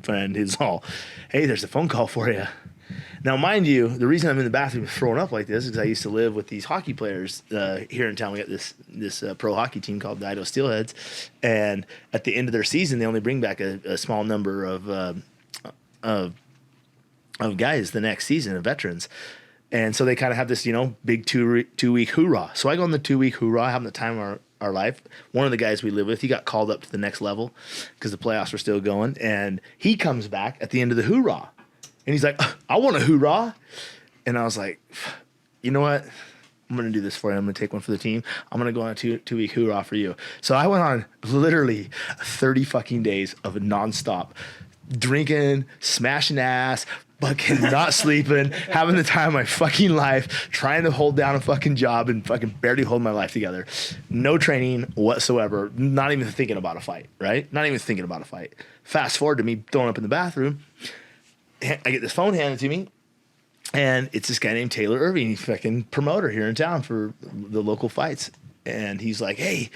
friend who's all, hey, there's a phone call for you. Now, mind you, the reason I'm in the bathroom throwing up like this is because I used to live with these hockey players here in town. We got this pro hockey team called the Idaho Steelheads, and at the end of their season, they only bring back a small number of guys the next season, of veterans. And so they kind of have this, big 2 week hoorah. So I go on the 2 week hoorah, having the time of our life. One of the guys we live with, he got called up to the next level because the playoffs were still going. And he comes back at the end of the hoorah. And he's like, I want a hoorah. And I was like, you know what? I'm going to do this for you. I'm going to take one for the team. I'm going to go on a two week hoorah for you. So I went on literally 30 fucking days of nonstop drinking, smashing ass, fucking not sleeping, having the time of my fucking life, trying to hold down a fucking job and fucking barely hold my life together. No training whatsoever. Not even thinking about a fight, right? Not even thinking about a fight. Fast forward to me throwing up in the bathroom. I get this phone handed to me, and it's this guy named Taylor Irving. He's fucking promoter here in town for the local fights. And he's like, hey,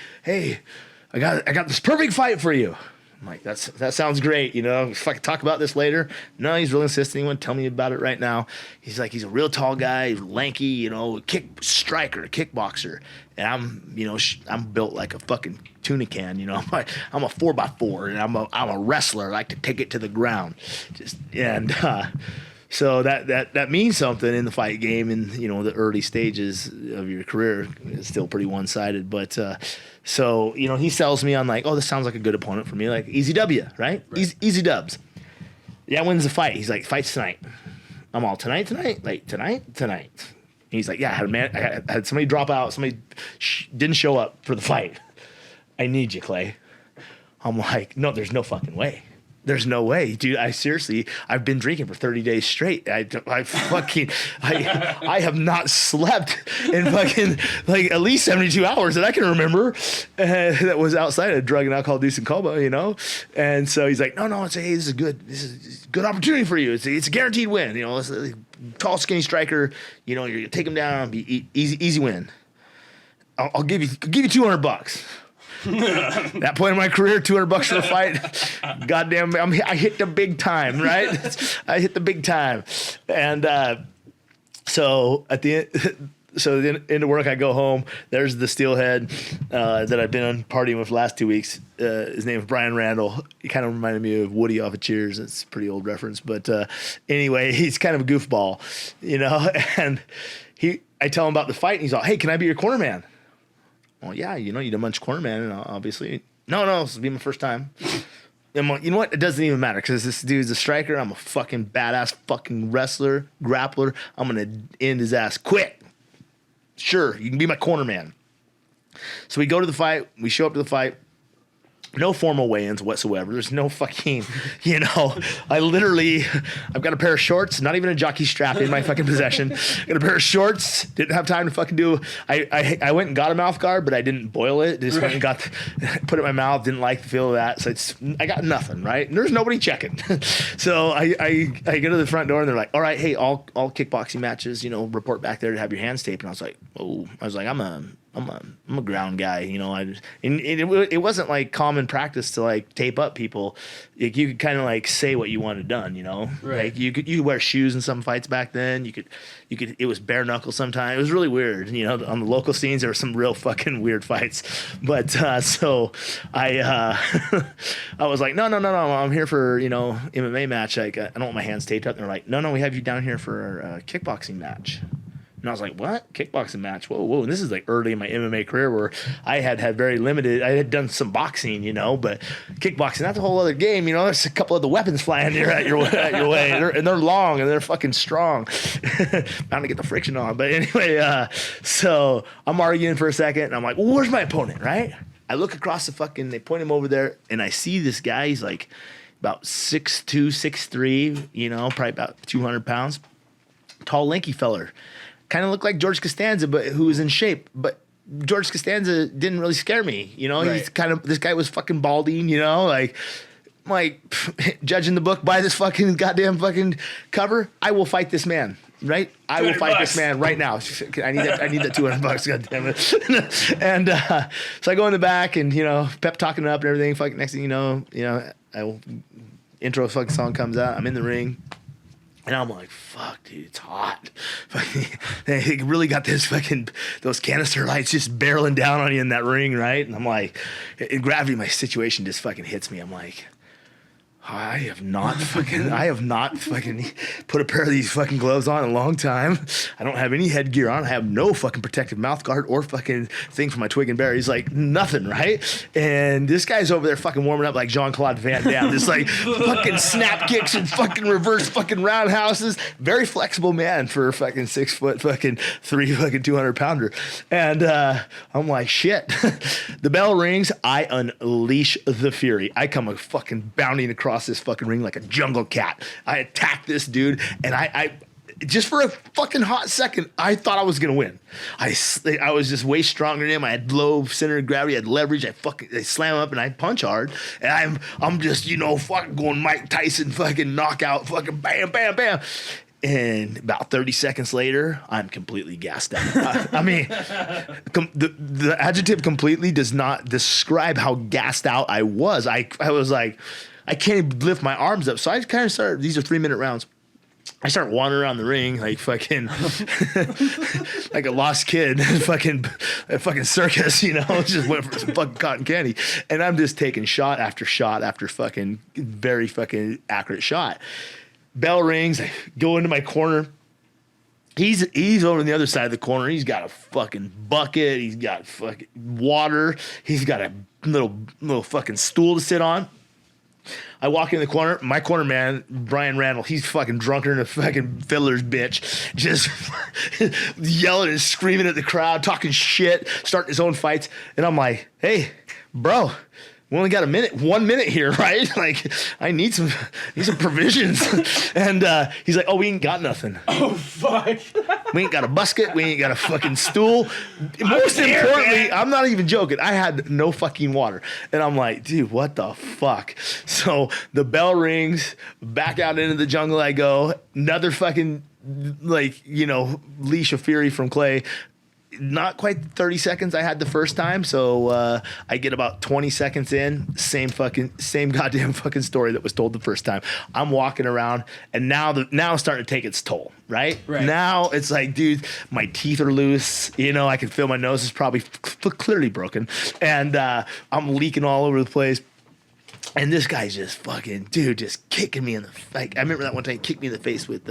I got this perfect fight for you. I'm like, that sounds great, if I could talk about this later. No, he's really insistent. He wouldn't tell me about it right now. He's like, he's a real tall guy, lanky, striker, kickboxer. And I'm built like a fucking tuna can, I'm a 4x4, and I'm a wrestler. I like to take it to the ground. So that means something in the fight game, and the early stages of your career is still pretty one-sided. But so he sells me on like, oh, this sounds like a good opponent for me, like easy W, right? Easy dubs. Yeah, wins the fight. He's like, fights tonight. I'm all tonight, like tonight. And he's like, yeah, I had somebody drop out. Somebody didn't show up for the fight. I need you, Clay. I'm like, no, there's no fucking way. There's no way, dude. I've been drinking for 30 days straight. I have not slept in fucking like at least 72 hours that I can remember. That was outside of drug and alcohol-induced coma, And so he's like, no, this is good. This is a good opportunity for you. It's a guaranteed win. It's a tall, skinny striker. You're gonna take him down, be easy win. I'll give you $200. That point in my career, $200 for a fight. Goddamn, I hit the big time, right? I hit the big time, and so at the end of work, I go home. There's the steelhead that I've been partying with the last 2 weeks. His name is Brian Randall. He kind of reminded me of Woody off of Cheers. It's a pretty old reference, but anyway, he's kind of a goofball, And I tell him about the fight, and he's all, "Hey, can I be your corner man?" Well, yeah, you done much corner man, and obviously, no, this will be my first time. And you know what? It doesn't even matter because this dude's a striker. I'm a fucking badass fucking wrestler, grappler. I'm gonna end his ass quick. Sure, you can be my corner man. So we go to the fight. We show up to the fight. No formal weigh-ins whatsoever. There's no fucking, I've got a pair of shorts, not even a jockey strap in my fucking possession. Got a pair of shorts. Didn't have time to fucking do. I went and got a mouth guard, but I didn't boil it. Just went and put it in my mouth. Didn't like the feel of that. So I got nothing, right? And there's nobody checking. So I go to the front door and they're like, all right, hey, all kickboxing matches, report back there to have your hands taped. And I was like, oh, I'm a ground guy, it wasn't like common practice to like tape up people. Like, you could kind of like say what you wanted done, Right. Like you could wear shoes in some fights back then. You could it was bare knuckle sometimes. It was really weird, on the local scenes there were some real fucking weird fights. But so I I was like, no, I'm here for MMA match. Like I don't want my hands taped up. And they're like, no, we have you down here for a kickboxing match. And I was like, what? Kickboxing match? Whoa. And this is like early in my MMA career where I had very limited, I had done some boxing, but kickboxing, that's a whole other game. There's a couple of the weapons flying at your way. And they're long and they're fucking strong. Bound to get the friction on. But anyway, so I'm arguing for a second and I'm like, well, where's my opponent, right? I look across they point him over there and I see this guy. He's like about 6'2", 6'3", probably about 200 pounds. Tall, lanky feller. Kind of looked like George Costanza, but who was in shape. But George Costanza didn't really scare me. Right. He's this guy was fucking balding, like judging the book by this fucking goddamn fucking cover. I will fight this man, right? I will fight this man right now. I need that $200, God damn it. And so I go in the back and, pep talking up and everything. Fucking next thing you know, I will intro fucking song comes out. I'm in the ring. And I'm like, fuck, dude, it's hot. They really got those canister lights just barreling down on you in that ring, right? And I'm like, in gravity, my situation just fucking hits me. I'm like, I have not fucking put a pair of these fucking gloves on in a long time. I don't have any headgear on. I have no fucking protective mouth guard or fucking thing for my twig and berries. Like nothing, right? And this guy's over there fucking warming up like Jean-Claude Van Damme. Just like fucking snap kicks and fucking reverse fucking roundhouses. Very flexible man for a fucking 6 foot fucking 200 pounder. And I'm like, shit. The bell rings. I unleash the fury. I come a fucking bounding across this fucking ring like a jungle cat. I attacked this dude, and I just for a fucking hot second, I thought I was gonna win. I was just way stronger than him. I had low center of gravity. I had leverage. I slam up and I punch hard, and I'm just fucking going Mike Tyson fucking knockout fucking bam bam bam. And about 30 seconds later, I'm completely gassed out. I mean, the adjective completely does not describe how gassed out I was. I was like, I can't even lift my arms up. So I kind of started, these are 3-minute rounds. I start wandering around the ring like fucking, like a lost kid, fucking circus, just went for some fucking cotton candy. And I'm just taking shot after shot after fucking very fucking accurate shot. Bell rings, I go into my corner. He's over on the other side of the corner. He's got a fucking bucket. He's got fucking water. He's got a little fucking stool to sit on. I walk in the corner. My corner man, Brian Randall, he's fucking drunker than a fucking fiddler's bitch. Just yelling and screaming at the crowd, talking shit, starting his own fights. And I'm like, hey, bro, we only got 1 minute here, right? Like, I need some provisions. And he's like, oh, we ain't got nothing. Oh, fuck. We ain't got a basket. We ain't got a fucking stool. Most importantly, I'm not even joking. I had no fucking water. And I'm like, dude, what the fuck? So the bell rings. Back out into the jungle I go. Another fucking, leash of fury from Clay. Not quite 30 seconds I had the first time, so I get about 20 seconds in, same goddamn fucking story that was told the first time. I'm walking around, and now it's starting to take its toll, right? Now it's like, dude, my teeth are loose. I can feel my nose is probably clearly broken, and I'm leaking all over the place. And this guy's just fucking, dude, just kicking me in the face. I remember that one time he kicked me in the face with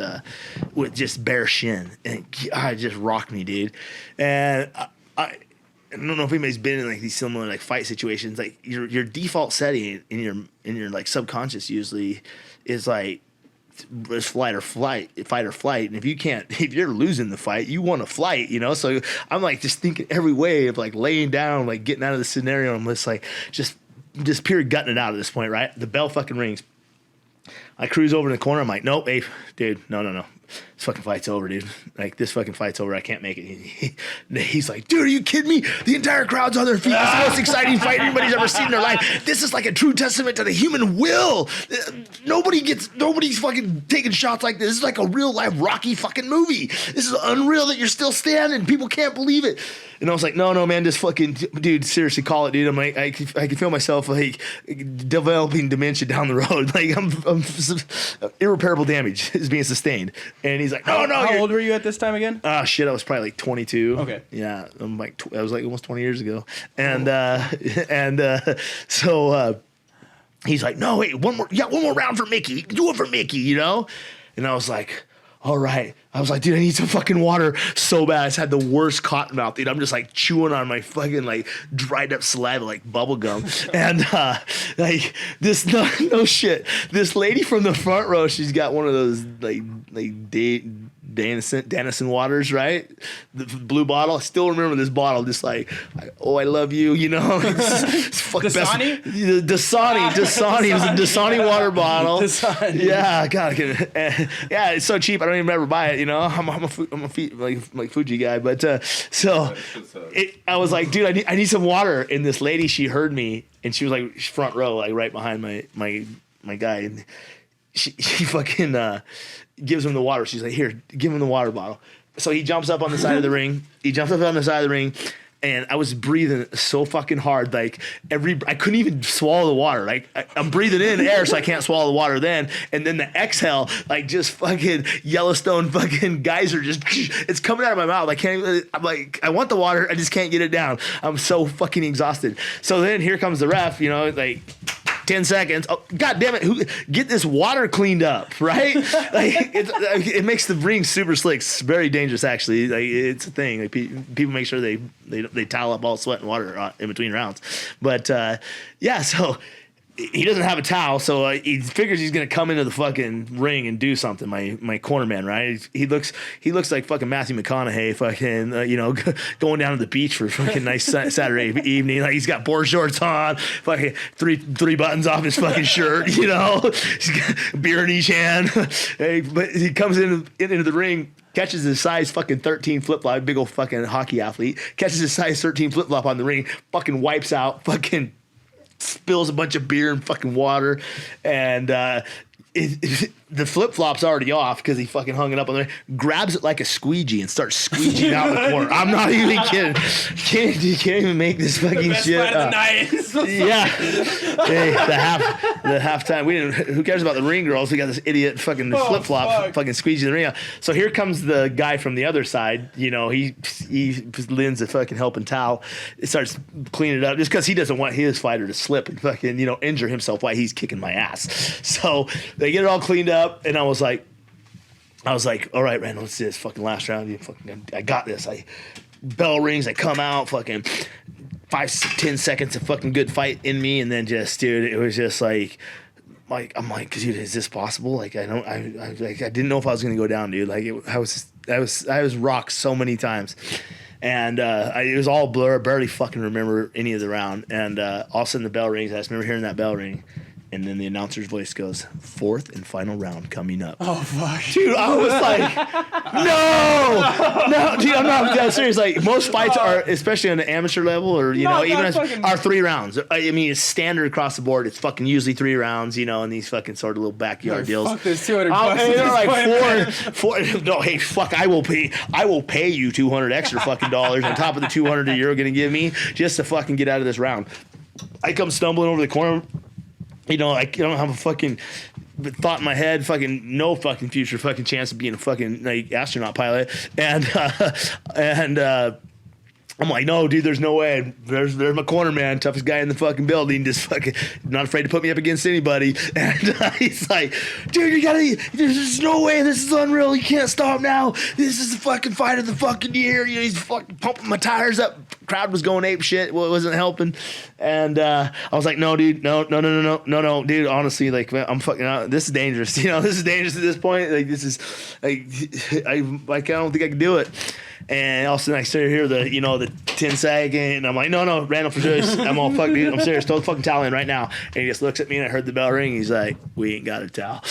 just bare shin. And it just rocked me, dude. And I don't know if anybody's been in like these similar like fight situations. Like your default setting in your like subconscious usually is like fight or flight. And if you're losing the fight, you want to fight, So I'm like just thinking every way of like laying down, like getting out of the scenario. I'm just like just pure gutting it out at this point, right? The bell fucking rings. I cruise over in the corner. I'm like, nope, hey, dude, no. This fucking fight's over, dude. Like, this fucking fight's over. I can't make it. He's like, dude, are you kidding me? The entire crowd's on their feet. It's the most exciting fight anybody's ever seen in their life. This is like a true testament to the human will. Nobody's fucking taking shots like this. This is like a real life Rocky fucking movie. This is unreal that you're still standing. People can't believe it. And I was like, no, man, just fucking, dude, seriously, call it, dude. I'm like, I can feel myself like developing dementia down the road. Like I'm irreparable damage is being sustained. And he's like, no. How old were you at this time again? Shit, I was probably like 22. Okay. Yeah, I'm like, I was like almost 20 years ago. And so he's like, no, wait, one more round for Mickey. Do it for Mickey, And I was like, all right. I was like, dude, I need some fucking water so bad. I just had the worst cotton mouth, dude. I'm just like chewing on my fucking like dried up saliva like bubble gum. And like this, no shit. This lady from the front row, she's got one of those like Dennison waters, right? The blue bottle. I still remember this bottle, just like, oh, I love you, It's fucking Dasani? Dasani. It was a Dasani water bottle. Dasani. Yeah, God, yeah, it's so cheap. I don't even ever buy it. I'm a Fuji guy, but I was like, dude, I need some water. And this lady, she heard me, and she was like front row, like right behind my guy, and she fucking gives him the water. She's like, here, give him the water bottle. So he jumps up on the side of the ring. and I was breathing so fucking hard. Like I couldn't even swallow the water. Like I'm breathing in air, so I can't swallow the water then. And then the exhale, like just fucking Yellowstone fucking geyser, just it's coming out of my mouth. I can't even, I'm like, I want the water, I just can't get it down. I'm so fucking exhausted. So then here comes the ref, you know, like 10 seconds. Oh, God damn it. Get this water cleaned up, right? Like it makes the ring super slick. It's very dangerous, actually. Like it's a thing. Like, people make sure they towel up all sweat and water in between rounds. But yeah, so he doesn't have a towel, so he figures he's gonna come into the fucking ring and do something. My corner man, right? He looks like fucking Matthew McConaughey, fucking you know, going down to the beach for fucking nice Saturday evening. Like he's got board shorts on, fucking three buttons off his fucking shirt, you know, he's got a beer in each hand. But he comes into the ring. Catches his size fucking 13 flip-flop, big old fucking hockey athlete. Catches his size 13 flip-flop on the ring, fucking wipes out, fucking spills a bunch of beer and fucking water, and the flip-flop's already off because he fucking hung it up on there, grabs it like a squeegee and starts squeegeeing out the corner. I'm not even kidding. You can't even make this fucking the best shit part up. of the night. Yeah. Hey, the halftime. Who cares about the ring girls? We got this idiot fucking flip-flop fucking squeegee the ring out. So here comes the guy from the other side. You know, he lends a fucking helping towel. It starts cleaning it up just because he doesn't want his fighter to slip and fucking, you know, injure himself while he's kicking my ass. So they get it all cleaned up. And I was like, all right, Randall, let's do this fucking last round. I got this. Bell rings, I come out, fucking 5-10 seconds of fucking good fight in me, and then just, dude, it was just like I'm like, dude, is this possible? Like I didn't know if I was gonna go down, dude. Like I was rocked so many times. And it was all blur. I barely fucking remember any of the round. And all of a sudden the bell rings. I just remember hearing that bell ring. And then the announcer's voice goes, 4th and final round coming up. Oh, fuck. Dude, I was like, no, dude, I'm not that serious. Like, most fights are, especially on the amateur level, or, you know, even are 3 rounds. I mean, it's standard across the board. It's fucking usually 3 rounds, you know, and these fucking sort of little backyard deals. Fuck this, $200 and they're like four. No, hey, fuck, I will pay you $200 extra fucking dollars on top of the $200 that you're going to give me just to fucking get out of this round. I come stumbling over the corner. You know, I don't have a fucking thought in my head, fucking no fucking future fucking chance of being a fucking like astronaut pilot, and I'm like, no, dude, there's no way. There's my corner man, toughest guy in the fucking building, just fucking not afraid to put me up against anybody. And he's like, dude, there's no way. This is unreal. You can't stop now. This is the fucking fight of the fucking year. You know, he's fucking pumping my tires up. Crowd was going ape shit. Well, it wasn't helping. And I was like, no, dude, no, dude. Honestly, like, man, I'm fucking out. This is dangerous. You know, this is dangerous at this point. Like, this is like, I don't think I can do it. And all of a sudden I start to hear the 10 second, and I'm like, no, Randall, for sure. I'm all fucked, dude. I'm serious. Throw the fucking towel in right now. And he just looks at me, and I heard the bell ring. He's like, we ain't got a towel.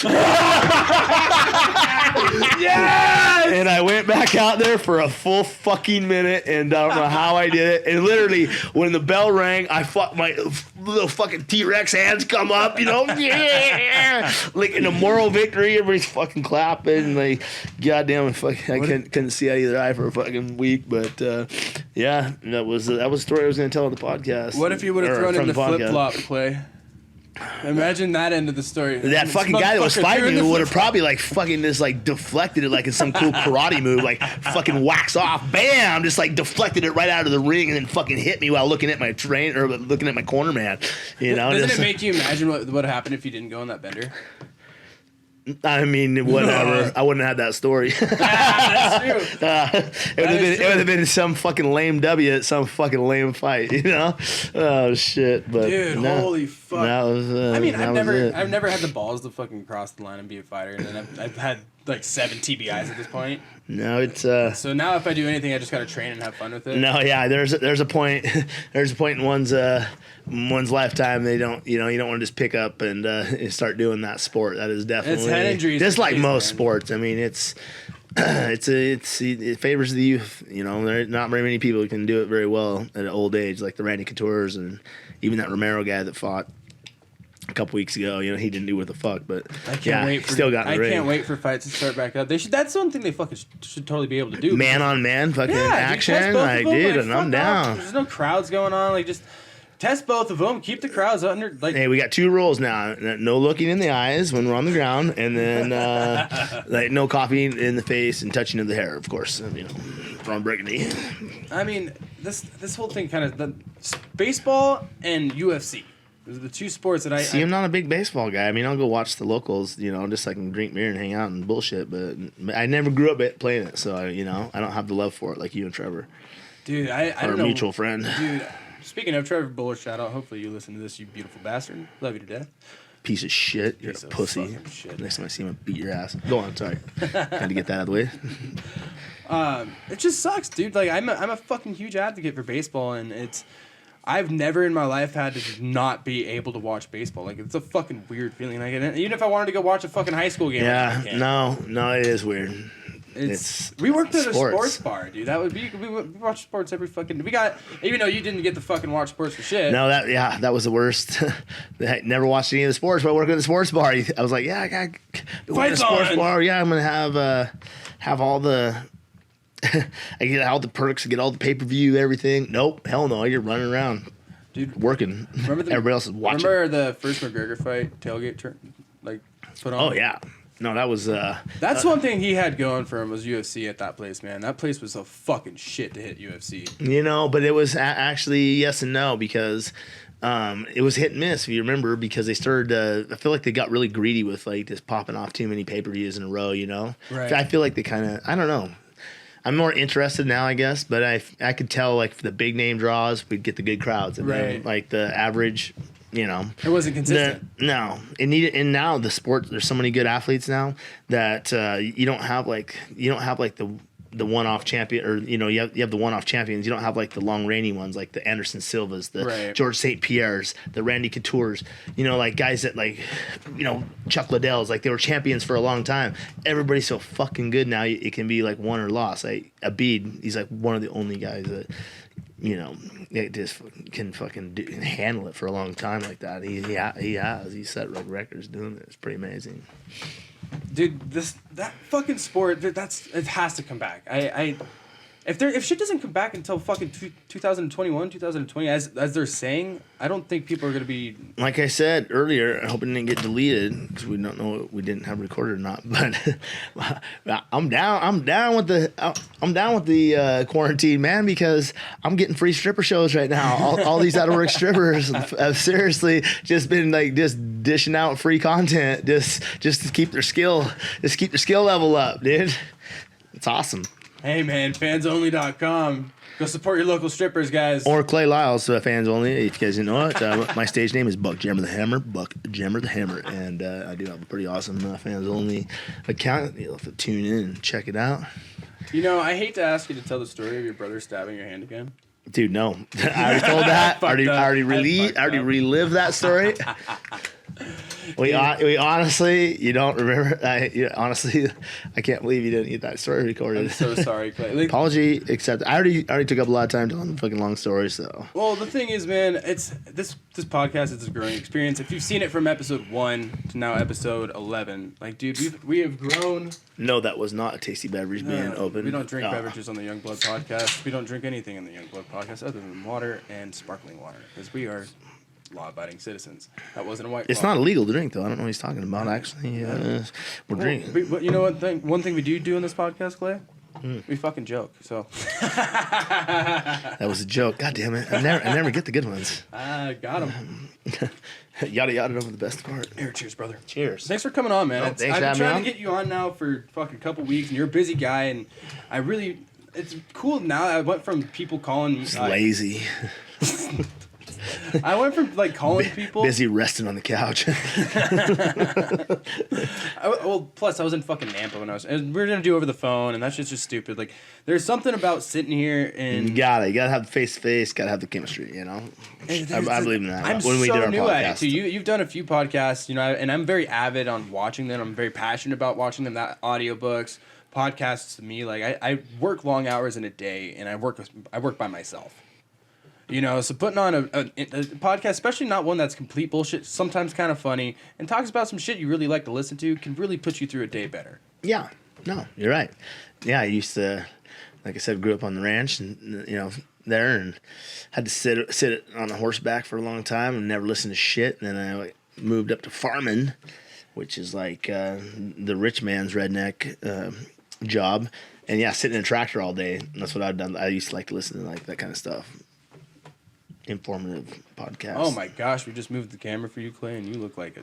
Yes! And I went back out there for a full fucking minute, and I don't know how I did it. And literally, when the bell rang, my little fucking T-Rex hands come up, you know, yeah, like in a moral victory. Everybody's fucking clapping, like, goddamn, I couldn't see out either eye for a fucking week. But yeah, that was the story I was going to tell on the podcast. What if you would have thrown in the flip-flop, Clay? Imagine that end of the story. That fucking guy that was fighting me would have probably like fucking just like deflected it like in some cool karate move, like fucking wax off, bam, just like deflected it right out of the ring and then fucking hit me while looking at my looking at my corner man. You know, doesn't it make you imagine what would happen if you didn't go on that bender? I mean, whatever. I wouldn't have had that story. That's true. It would have been some fucking lame W at some fucking lame fight, you know? Oh shit! But dude, holy fuck! That was. I mean, I've never had the balls to fucking cross the line and be a fighter, and then I've had like 7 TBIs at this point. No, it's so now if I do anything, I just gotta train and have fun with it. No, yeah, there's a point in one's lifetime they don't you don't want to just pick up and start doing that sport. That is definitely, it's head injuries. Just like most sports. I mean, it favors the youth. You know, there are not very many people who can do it very well at an old age, like the Randy Coutures and even that Romero guy that fought a couple weeks ago. You know, he didn't do what the fuck, but I can't wait. Still got in the ring. Can't wait for fights to start back up. They should. That's one thing they fucking should totally be able to do. Man on man, fucking action, and I'm down. There's no crowds going on. Like, just test both of them. Keep the crowds under. Like, hey, we got 2 rules now: no looking in the eyes when we're on the ground, and then like no coffee in the face and touching of the hair, of course. You know, from Burgundy. I mean, this whole thing kind of baseball and UFC. Those are the 2 sports that I'm not a big baseball guy. I mean, I'll go watch the locals, you know, just so I can drink beer and hang out and bullshit. But I never grew up playing it, so I don't have the love for it like you and Trevor. Dude, I don't know. Our mutual friend. Dude, speaking of Trevor Buller, shout out. Hopefully you listen to this, you beautiful bastard. Love you to death. Piece of shit. You're a pussy. Next time I see him, I'll beat your ass. Go on, sorry. Had to get that out of the way. It just sucks, dude. Like, I'm a fucking huge advocate for baseball, and I've never in my life had to not be able to watch baseball. Like, it's a fucking weird feeling. Like, even if I wanted to go watch a fucking high school game, no, it is weird. We worked at a sports bar, dude. That would be we watch sports every fucking. We got, even though you didn't get to fucking watch sports for shit. No, that was the worst. I never watched any of the sports, but working at the sports bar, I was like, I got to a sports bar. Yeah, I'm gonna have all the. I get all the perks, I get all the pay-per-view, everything. Nope, hell no, you're running around, dude, working. Everybody else is watching. Remember the first McGregor fight tailgate put on? Oh yeah, no, that was. That's one thing he had going for him was UFC at that place, man. That place was a fucking shit to hit UFC. You know, but it was actually yes and no because. It was hit and miss, if you remember, because they started. I feel like they got really greedy with like just popping off too many pay-per-views in a row. You know, right. I feel like they kind of. I don't know. I'm more interested now, I guess, but I could tell like for the big name draws, we'd get the good crowds, and then like the average, you know, it wasn't consistent. And now the sport, there's so many good athletes now that you don't have like the one-off champion, or you have the one-off champions. You don't have like the long reigning ones like the Anderson Silvas, the George St. Pierre's, the Randy Couture's. You know, like guys that like, you know, Chuck Liddell's, like they were champions for a long time. Everybody's so fucking good now. It can be like won or lost. Like Abid, he's like one of the only guys that, you know, just can fucking handle it for a long time like that. He set records doing it. It's pretty amazing. Dude, that fucking sport, it has to come back. If shit doesn't come back until fucking 2021, 2020, as they're saying, I don't think people are gonna be. Like I said earlier, I hope it didn't get deleted because we don't know we didn't have recorded or not. But I'm down with the quarantine, man, because I'm getting free stripper shows right now. All these out of work strippers have seriously just been like just dishing out free content just to keep their skill level up, dude. It's awesome. Hey man, fansonly.com. Go support your local strippers, guys. Or Clay Lyle, so fans only. If you guys didn't know it, my stage name is Buck Jammer the Hammer. Buck Jammer the Hammer, and I do have a pretty awesome fans only account. You'll have to tune in and check it out. You know, I hate to ask you to tell the story of your brother stabbing your hand again. Dude, no. I already told that. I already relived that story. We honestly, you don't remember. Honestly, I can't believe you didn't get that story recorded. I'm so sorry, Clay. Apology accepted. I already took up a lot of time telling the fucking long story. So. Well, the thing is, man, it's this podcast is a growing experience. If you've seen it from episode 1 to now episode 11, like, dude, we have grown. No, that was not a tasty beverage being open. We don't drink beverages on the Young Blood Podcast. We don't drink anything in the Young Blood Podcast other than water and sparkling water because we are law-abiding citizens. That wasn't a white. It's not illegal to drink, though. I don't know what he's talking about. Actually, we're drinking. But you know what? One thing we do in this podcast, Clay, we fucking joke. So that was a joke. God damn it! I never get the good ones. Got him. Yada yada over the best part. Here, cheers, brother. Cheers. Thanks for coming on, man. I've been trying to get you on now for fucking couple weeks, and you're a busy guy, and it's cool now. I went from people calling me lazy. I went from like calling people busy resting on the couch. Plus I was in fucking Nampa when we were gonna do over the phone, and that's just stupid. Like, there's something about sitting here and you gotta have face to face, gotta have the chemistry, you know. I believe in that. I'm so new at it too. You've done a few podcasts, you know, and I'm very avid on watching them. I'm very passionate about watching them. That audiobooks, podcasts to me, like I work long hours in a day, and I work by myself. You know, so putting on a podcast, especially not one that's complete bullshit, sometimes kind of funny, and talks about some shit you really like to listen to, can really put you through a day better. Yeah, no, you're right. Yeah, I used to, like I said, grew up on the ranch and, you know, there, and had to sit on a horseback for a long time and never listen to shit. And then I moved up to farming, which is like the rich man's redneck job. And yeah, sitting in a tractor all day. That's what I've done. I used to like to listen to like that kind of stuff. Informative podcast. Oh my gosh, we just moved the camera for you, Clay, and you look like a...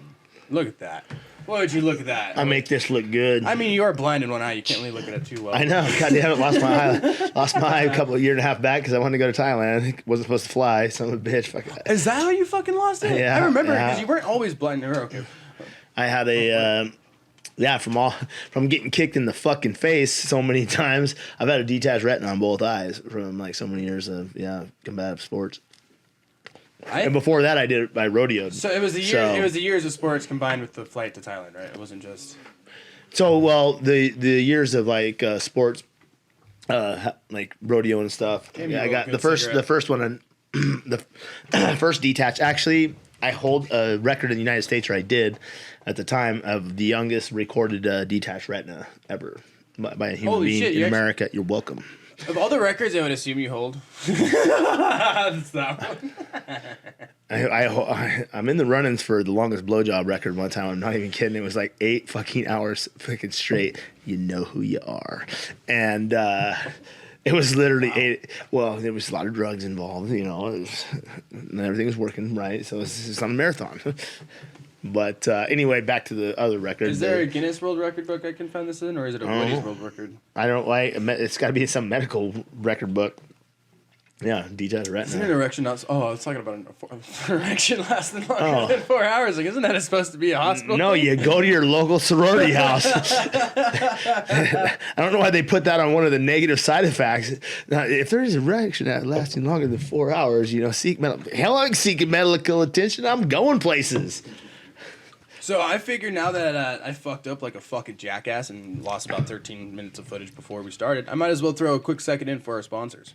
Look at that. Why would you look at that? I make this look good. I mean, you are blind in one eye. You can't really look at it too well. I know. God damn it. Lost my eye a year and a half back because I wanted to go to Thailand. Wasn't supposed to fly. Son of a bitch. Fuck. Is that how you fucking lost it? Yeah. I remember because you weren't always blind. Okay. I had a... from getting kicked in the fucking face so many times, I've had a detached retina on both eyes from like so many years of combative sports. And before that, I rodeoed. So it was the year. It was the years of sports combined with the flight to Thailand, right? It wasn't just. So well, the years of like sports, like rodeo and stuff. Yeah, I got the first one, the first detached. Actually, I hold a record in the United States, or I did at the time, of the youngest recorded detached retina ever by a human being in America. You're welcome. Of all the records, I would assume you hold. That's that one. I'm in the run-ins for the longest blowjob record one time. I'm not even kidding. It was like 8 fucking hours fucking straight. You know who you are. And it was literally 8. Well, there was a lot of drugs involved, you know, and everything was working right. So it's on a marathon. But anyway, back to the other record. Is there a Guinness World Record book I can find this in, or is it a Woody's World Record? I don't like. It's got to be some medical record book. Yeah, detached retina. Isn't an erection not? Oh, I was talking about an erection lasting longer than 4 hours. Like, isn't that supposed to be a hospital? No, you go to your local sorority house. I don't know why they put that on one of the negative side effects. Now, if there's an erection lasting longer than 4 hours, you know, I'm seeking medical attention. I'm going places. So I figured now that I fucked up like a fucking jackass and lost about 13 minutes of footage before we started, I might as well throw a quick second in for our sponsors.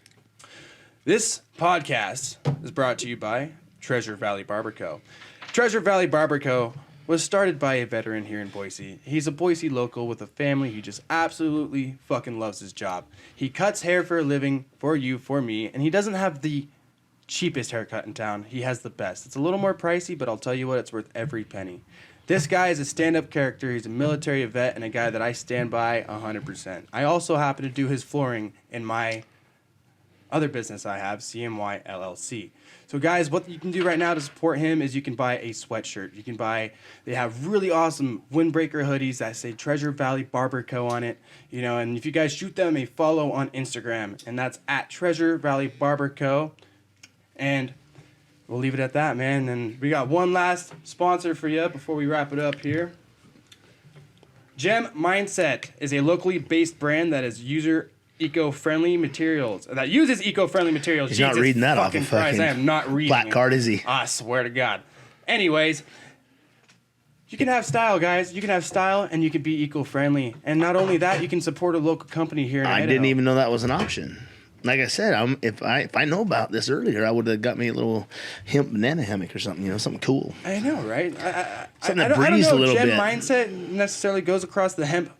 This podcast is brought to you by Treasure Valley Barber Co. Treasure Valley Barber Co. was started by a veteran here in Boise. He's a Boise local with a family. He just absolutely fucking loves his job. He cuts hair for a living, for you, for me, and he doesn't have the cheapest haircut in town. He has the best. It's a little more pricey, but I'll tell you what, it's worth every penny. This guy is a stand-up character. He's a military vet and a guy that I stand by 100%. I also happen to do his flooring in my other business I have, CMY LLC. So guys, what you can do right now to support him is you can buy a sweatshirt. They have really awesome windbreaker hoodies that say Treasure Valley Barber Co. on it. You know, and if you guys shoot them a follow on Instagram, and that's at Treasure Valley Barber Co. And we'll leave it at that, man. And we got one last sponsor for you before we wrap it up here. Gem Mindset is a locally based brand that is eco-friendly materials. That uses eco-friendly materials. He's not reading that off of fucking I am not reading flat card, is he? I swear to God. Anyways, you can have style, guys. You can have style, and you can be eco-friendly. And not only that, you can support a local company here in Idaho. I didn't even know that was an option. Like I said, if I know about this earlier, I would have got me a little hemp banana hammock or something, you know, something cool. I know, right? Something that breathes a little bit. Gem Mindset necessarily goes across the hemp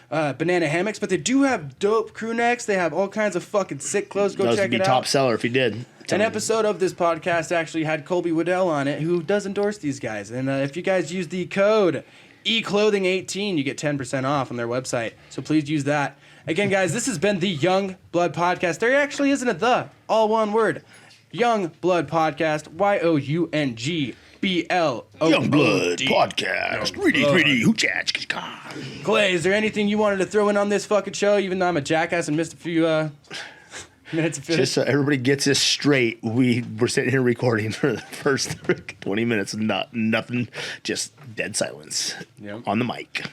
banana hammocks, but they do have dope crew necks. They have all kinds of fucking sick clothes. Go check it out. Those would be top seller if you did. An episode of this podcast actually had Colby Waddell on it, who does endorse these guys. And if you guys use the code eClothing18, you get 10% off on their website. So please use that. Again, guys, this has been the Young Blood Podcast. There actually isn't a the, all one word. Young Blood Podcast, YOUNGBLOOD. Young Blood Podcast. Reedy, hoochach. Clay, is there anything you wanted to throw in on this fucking show, even though I'm a jackass and missed a few minutes of footage? Just so everybody gets this straight, we were sitting here recording for the first 20 minutes, nothing, just dead silence. Yep. On the mic.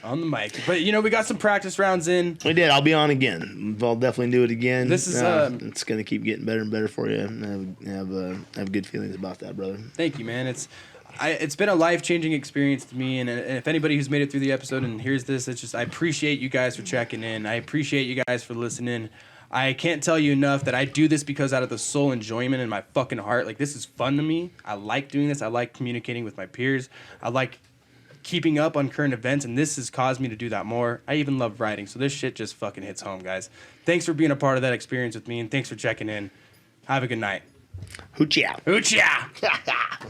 But, you know, we got some practice rounds in. We did. I'll be on again. I'll definitely do it again. This is it's going to keep getting better and better for you. I have good feelings about that, brother. Thank you, man. It's been a life-changing experience to me, and if anybody who's made it through the episode and hears this, it's just I appreciate you guys for checking in. I appreciate you guys for listening. I can't tell you enough that I do this because out of the soul enjoyment in my fucking heart. Like, this is fun to me. I like doing this. I like communicating with my peers. I like keeping up on current events, and this has caused me to do that more. I even love writing, so this shit just fucking hits home, guys. Thanks for being a part of that experience with me, and thanks for checking in. Have a good night. Hoochie out. Hoochie out.